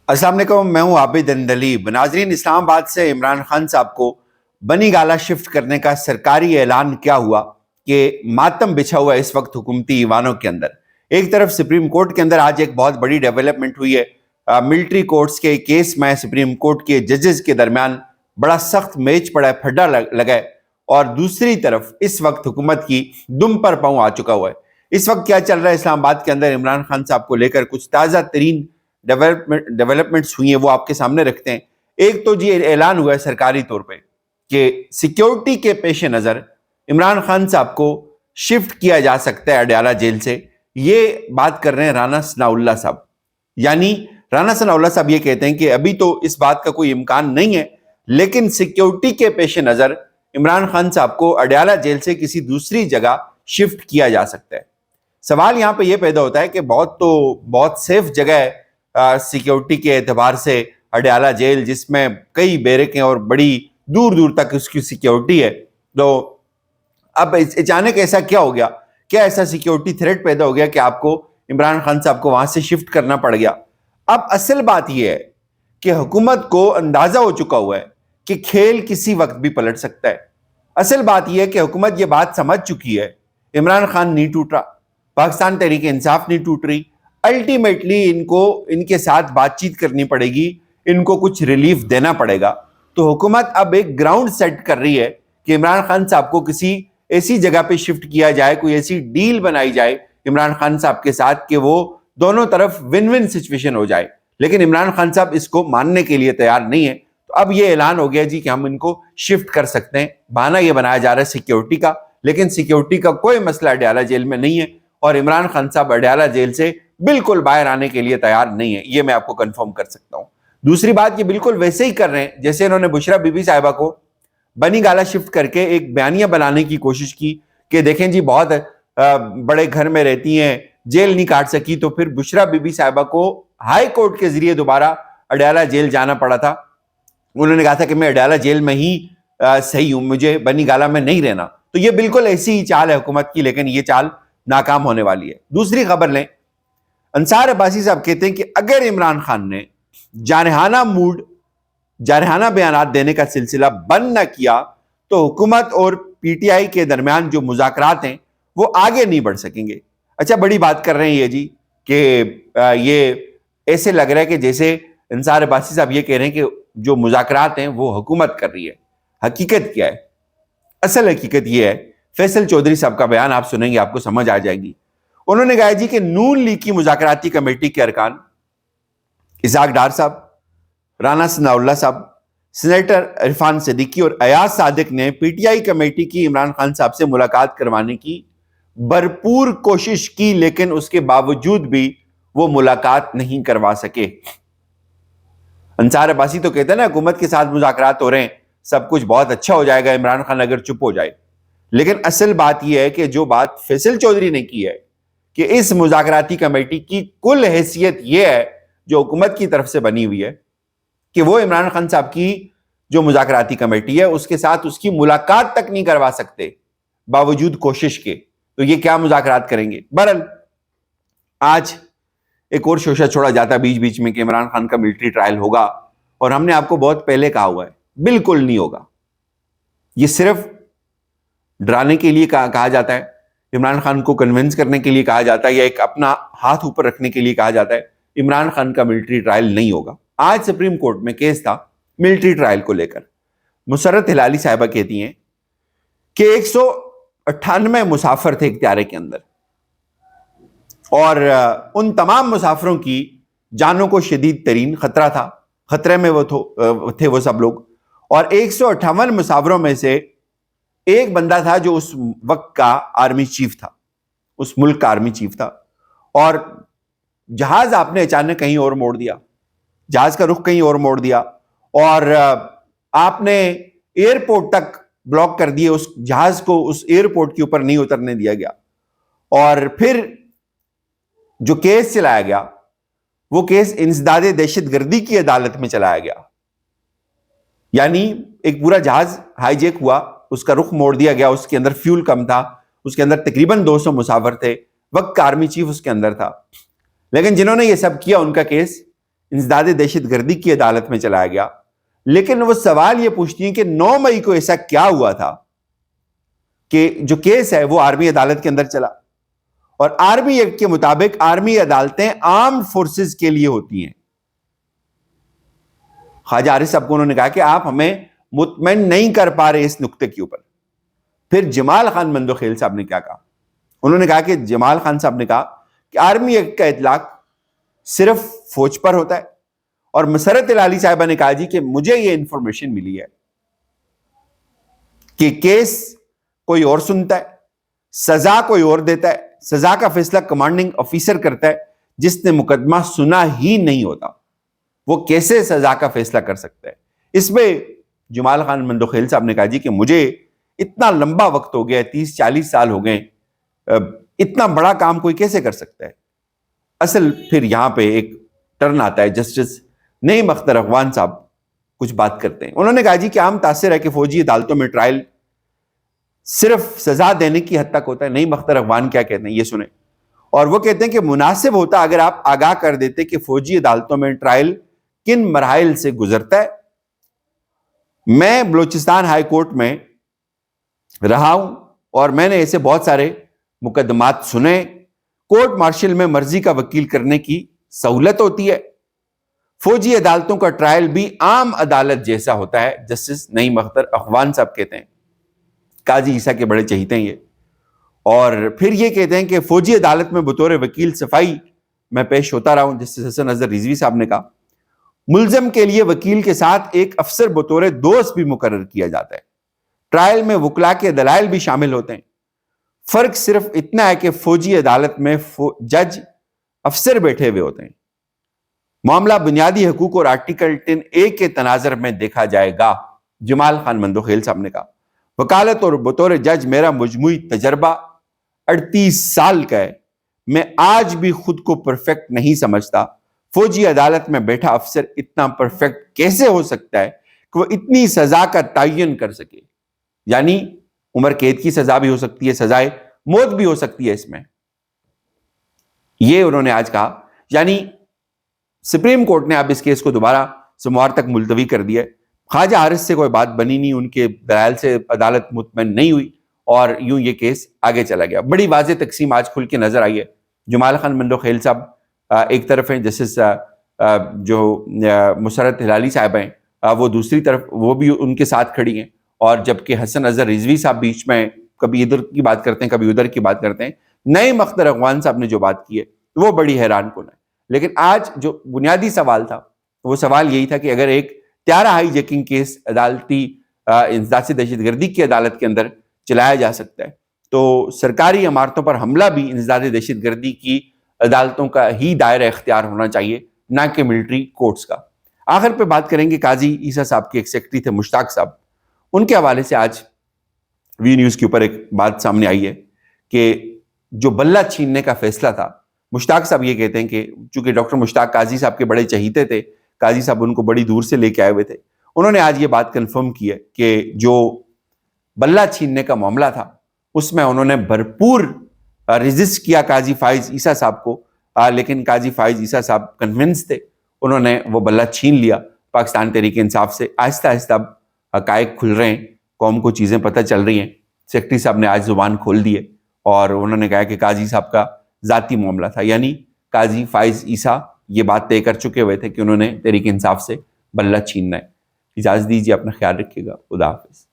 अस्सलाम वालेकुम, मैं हूं आबिद अंदलीब। नाजरीन, इस्लामाबाद से इमरान खान साहब को बनी गाला शिफ्ट करने का सरकारी ऐलान क्या हुआ कि मातम बिछा हुआ इस वक्त हुकूमती ईवानों के अंदर। एक तरफ सुप्रीम कोर्ट के अंदर आज एक बहुत बड़ी डेवलपमेंट हुई है। मिलिट्री कोर्ट्स के केस में सुप्रीम कोर्ट के जजेस के दरमियान बड़ा सख्त मैच पड़ा है, फड्डा लगा है। और दूसरी तरफ इस वक्त हुकूमत की दुम पर पांव आ चुका हुआ है। इस वक्त क्या चल रहा है इस्लामाबाद के अंदर, इमरान खान साहब को लेकर कुछ ताज़ा तरीन डेवलपमेंट्स हुई हैं, वो आपके सामने रखते हैं। एक तो जी ऐलान हुआ है सरकारी तौर पे कि सिक्योरिटी के पेश नज़र इमरान खान साहब को शिफ्ट किया जा सकता है अडयाला जेल से। ये बात कर रहे हैं राना सनाउल्लाह साहब। यानी राना सनाउल्लाह साहब ये कहते हैं कि अभी तो इस बात का कोई इम्कान नहीं है, लेकिन सिक्योरिटी के पेश नज़र इमरान खान साहब को अडयाला जेल से किसी दूसरी जगह शिफ्ट किया जा सकता है। सवाल यहाँ पे ये पैदा होता है कि बहुत सेफ जगह है सिक्योरिटी के एतबार से अडयाला जेल, जिसमें कई बैरकें और बड़ी दूर दूर तक उसकी सिक्योरिटी है। तो अब अचानक ऐसा क्या हो गया? क्या ऐसा सिक्योरिटी थ्रेट पैदा हो गया कि आपको इमरान खान साहब को वहां से शिफ्ट करना पड़ गया? अब असल बात यह है कि हुकूमत को अंदाजा हो चुका हुआ है कि खेल किसी वक्त भी पलट सकता है। असल बात यह है कि हुकूमत ये बात समझ चुकी है, इमरान खान नहीं टूट रहा, पाकिस्तान तहरीक इंसाफ नहीं टूट रही। अल्टीमेटली इनको इनके साथ बातचीत करनी पड़ेगी, इनको कुछ रिलीफ देना पड़ेगा। तो हुकूमत अब एक ग्राउंड सेट कर रही है कि इमरान खान साहब को किसी ऐसी जगह पे शिफ्ट किया जाए, कोई ऐसी डील बनाई जाए इमरान खान साहब के साथ कि वो दोनों तरफ विन विन सिचुएशन हो जाए। लेकिन इमरान खान साहब इसको मानने के लिए तैयार नहीं है। तो अब ये ऐलान हो गया जी कि हम इनको शिफ्ट कर सकते हैं। बहाना ये बनाया जा रहा है सिक्योरिटी का, लेकिन सिक्योरिटी का कोई मसला अडयाला जेल में नहीं है और इमरान खान साहब अडयाला जेल से बिल्कुल बाहर आने के लिए तैयार नहीं है। ये मैं आपको कंफर्म कर सकता हूं। दूसरी बात, ये बिल्कुल वैसे ही कर रहे हैं जैसे इन्होंने बुशरा बीबी साहिबा को बनी गाला शिफ्ट करके एक बयानिया बनाने की कोशिश की कि देखें जी बहुत बड़े घर में रहती हैं, जेल नहीं काट सकी। तो फिर बुशरा बीबी साहिबा को हाई कोर्ट के जरिए दोबारा अडयाला जेल जाना पड़ा था। उन्होंने कहा था कि मैं अडयाला जेल में ही सही हूं, मुझे बनी गाला में नहीं रहना। तो ये बिल्कुल ऐसी ही चाल है हुकूमत की, लेकिन ये चाल नाकाम होने वाली है। दूसरी खबर लें, अंसार अब्बासी साहब कहते हैं कि अगर इमरान खान ने जारहाना बयानात देने का सिलसिला बंद न किया तो हुकूमत और पीटीआई के दरमियान जो मुज़ाकरात हैं वो आगे नहीं बढ़ सकेंगे। अच्छा, बड़ी बात कर रहे हैं ये जी कि ये ऐसे लग रहा है कि जैसे अंसार अब्बासी साहब ये कह रहे हैं कि जो मुज़ाकरात हैं वो हुकूमत कर रही है। हकीकत क्या है? असल हकीकत ये है, फैसल चौधरी साहब का बयान आप सुनेंगे, आपको समझ आ जाएगी। उन्होंने कहा जी कि नून लीग की मुज़ाकराती कमेटी के अरकान इसाक डार साहब, राना सनाउल्लाह साहब, सेनेटर इरफान सिद्दीकी और अयाज सादिक ने पीटीआई कमेटी की इमरान खान साहब से मुलाकात करवाने की भरपूर कोशिश की, लेकिन उसके बावजूद भी वो मुलाकात नहीं करवा सके। अंसार अब्बासी तो कहते हैं ना हुकूमत के साथ मुज़ाकरात हो रहे हैं, सब कुछ बहुत अच्छा हो जाएगा इमरान खान अगर चुप हो जाए। लेकिन असल बात यह है कि जो बात फैसल चौधरी ने की है कि इस मुज़ाकराती कमेटी की कुल हैसियत यह है जो हुकूमत की तरफ से बनी हुई है कि वो इमरान खान साहब की जो मुज़ाकराती कमेटी है उसके साथ उसकी मुलाकात तक नहीं करवा सकते बावजूद कोशिश के। तो ये क्या मुज़ाकरात करेंगे? बहरहाल आज एक और शोशा छोड़ा जाता बीच बीच में कि इमरान खान का मिलिट्री ट्रायल होगा, और हमने आपको बहुत पहले कहा हुआ है बिल्कुल नहीं होगा। ये सिर्फ डराने के लिए कहा जाता है, इमरान खान को कन्विंस करने के लिए कहा जाता है, या एक अपना हाथ ऊपर रखने के लिए कहा जाता है। इमरान खान का मिलिट्री ट्रायल नहीं होगा। आज सुप्रीम कोर्ट में केस था मिलिट्री ट्रायल को लेकर। मुसर्रत हिलाली साहिबा कहती हैं कि 198 मुसाफिर थे एक त्यारे के अंदर, और उन तमाम मुसाफिरों की जानों को शदीद तरीन खतरा था, खतरे में वो थे वो सब लोग। और 158 मुसाफिरों में से एक बंदा था जो उस वक्त का आर्मी चीफ था, उस मुल्क का आर्मी चीफ था, और जहाज आपने अचानक कहीं और मोड़ दिया, जहाज का रुख कहीं और मोड़ दिया, और आपने एयरपोर्ट तक ब्लॉक कर दिए, उस जहाज को उस एयरपोर्ट के ऊपर नहीं उतरने दिया गया। और फिर जो केस चलाया गया वो केस इंसदादे दहशतगर्दी की अदालत में चलाया गया। यानी एक पूरा जहाज हाईजैक हुआ, उसका रुख मोड़ दिया गया, उसके अंदर फ्यूल कम था, उसके अंदर तकरीबन 200 मुसाफिर थे, वक्त का आर्मी चीफ उसके अंदर था। लेकिन जिन्होंने ये सब किया उनका केस انسداد دہشت گردی کی عدالت میں چلایا گیا، لیکن وہ سوال یہ پوچھتی ہیں کہ 9 مئی کو ایسا کیا ہوا تھا کہ جو کیس ہے وہ آرمی عدالت کے اندر چلا، اور آرمی ایکٹ کے مطابق آرمی عدالتیں آرمڈ فورسز کے لیے ہوتی ہیں۔ خواجہ عارف صاحب کو انہوں نے کہا کہ آپ ہمیں مطمئن نہیں کر پا رہے اس نقطے کے اوپر۔ پھر جمال خان مندوخیل صاحب نے کیا کہا؟ انہوں نے کہا کہ جمال خان صاحب نے کہا کہ آرمی ایکٹ کا اطلاق صرف فوج پر ہوتا ہے، اور مسرت العلی صاحبہ نے کہا جی کہ مجھے یہ انفارمیشن ملی ہے کہ کیس کوئی اور سنتا ہے، سزا کوئی اور دیتا ہے، سزا کا فیصلہ کمانڈنگ آفیسر کرتا ہے جس نے مقدمہ سنا ہی نہیں ہوتا، وہ کیسے سزا کا فیصلہ کر سکتا ہے؟ اس میں جمال خان مندوخیل صاحب نے کہا جی کہ مجھے اتنا لمبا وقت ہو گیا، 30-40 سال ہو گئے، اتنا بڑا کام کوئی کیسے کر سکتا ہے؟ اصل پھر یہاں پہ ایک ٹرن آتا ہے، جسٹس نعیم اختر اخوان صاحب کچھ بات کرتے ہیں۔ انہوں نے کہا جی کہ عام تاثر ہے کہ فوجی عدالتوں میں ٹرائل صرف سزا دینے کی حد تک ہوتا ہے۔ نعیم اختر اخوان کیا کہتے ہیں یہ سنیں، اور وہ کہتے ہیں کہ مناسب ہوتا اگر آپ آگاہ کر دیتے کہ فوجی عدالتوں میں ٹرائل کن مراحل سے گزرتا ہے۔ میں بلوچستان ہائی کورٹ میں رہا ہوں اور میں نے ایسے بہت سارے مقدمات سنے۔ کورٹ مارشل میں مرضی کا وکیل کرنے کی سہولت ہوتی ہے، فوجی عدالتوں کا ٹرائل بھی عام عدالت جیسا ہوتا ہے۔ جسٹس نعیم اختر اخوان صاحب کہتے ہیں، قاضی عیسیٰ کے بڑے چہیتے ہیں یہ، اور پھر یہ کہتے ہیں کہ فوجی عدالت میں بطور وکیل صفائی میں پیش ہوتا رہا ہوں۔ جسٹس حسن اظہر رضوی صاحب نے کہا ملزم کے لیے وکیل کے ساتھ ایک افسر بطور دوست بھی مقرر کیا جاتا ہے، ٹرائل میں وکلا کے دلائل بھی شامل ہوتے ہیں۔ فرق صرف اتنا ہے کہ فوجی عدالت میں جج افسر بیٹھے ہوئے ہوتے ہیں۔ معاملہ بنیادی حقوق اور آرٹیکل 10A کے تناظر میں دیکھا جائے گا، جمال خان مندوخیل صاحب نے کہا۔ وکالت اور بطور جج میرا مجموعی تجربہ 38 سال کا ہے، میں آج بھی خود کو پرفیکٹ نہیں سمجھتا۔ فوجی عدالت میں بیٹھا افسر اتنا پرفیکٹ کیسے ہو سکتا ہے کہ وہ اتنی سزا کا تعین کر سکے؟ یعنی عمر قید کی سزا بھی ہو سکتی ہے، سزائے موت بھی ہو سکتی ہے اس میں، یہ انہوں نے آج کہا۔ یعنی سپریم کورٹ نے اب اس کیس کو دوبارہ سموار تک ملتوی کر دیا ہے۔ خواجہ حارث سے کوئی بات بنی نہیں، ان کے دلائل سے عدالت مطمئن نہیں ہوئی، اور یوں یہ کیس آگے چلا گیا۔ بڑی واضح تقسیم آج کھل کے نظر آئی ہے۔ جمال خان مندوخیل صاحب ایک طرف ہیں، جسٹس جو مسرت ہلالی صاحب ہیں وہ دوسری طرف، وہ بھی ان کے ساتھ کھڑی ہیں، اور جبکہ حسن اظہر رضوی صاحب بیچ میں کبھی ادھر کی بات کرتے ہیں کبھی ادھر کی بات کرتے ہیں۔ نعیم اختر اخوان صاحب نے جو بات کی ہے وہ بڑی حیران کن ہے۔ لیکن آج جو بنیادی سوال تھا وہ سوال یہی تھا کہ اگر ایک طیارہ ہائی جیکنگ کیس عدالتی انسداد سے دہشت گردی کی عدالت کے اندر چلایا جا سکتا ہے، تو سرکاری عمارتوں پر حملہ بھی انسداد دہشت گردی کی عدالتوں کا ہی دائرہ اختیار ہونا چاہیے، نہ کہ ملٹری کورٹس کا۔ آخر پہ بات کریں گے قاضی عیسیٰ صاحب کے ایک سیکرٹری تھے مشتاق صاحب، ان کے حوالے سے آج وی نیوز کے اوپر ایک بات سامنے آئی ہے کہ جو بلہ چھیننے کا فیصلہ تھا، مشتاق صاحب یہ کہتے ہیں کہ چونکہ ڈاکٹر مشتاق قاضی صاحب کے بڑے چہیتے تھے، قاضی صاحب ان کو بڑی دور سے لے کے آئے ہوئے تھے، انہوں نے آج یہ بات کنفرم کی ہے کہ جو بلہ چھیننے کا معاملہ تھا اس میں انہوں نے بھرپور ریزسٹ کیا قاضی فائز عیسیٰ صاحب کو، لیکن قاضی فائز عیسیٰ صاحب کنونس تھے، انہوں نے وہ بلہ چھین لیا پاکستان تحریک انصاف سے۔ آہستہ آہستہ اب حقائق کھل رہے ہیں، قوم کو چیزیں پتہ چل رہی ہیں۔ سیکرٹری صاحب نے آج زبان کھول دی ہے اور انہوں نے کہا کہ قاضی صاحب کا ذاتی معاملہ تھا، یعنی قاضی فائز عیسیٰ یہ بات طے کر چکے ہوئے تھے کہ انہوں نے تحریک انصاف سے بلہ چھیننا ہے۔ اجازت دیجیے، اپنا خیال رکھیے گا، خدا حافظ۔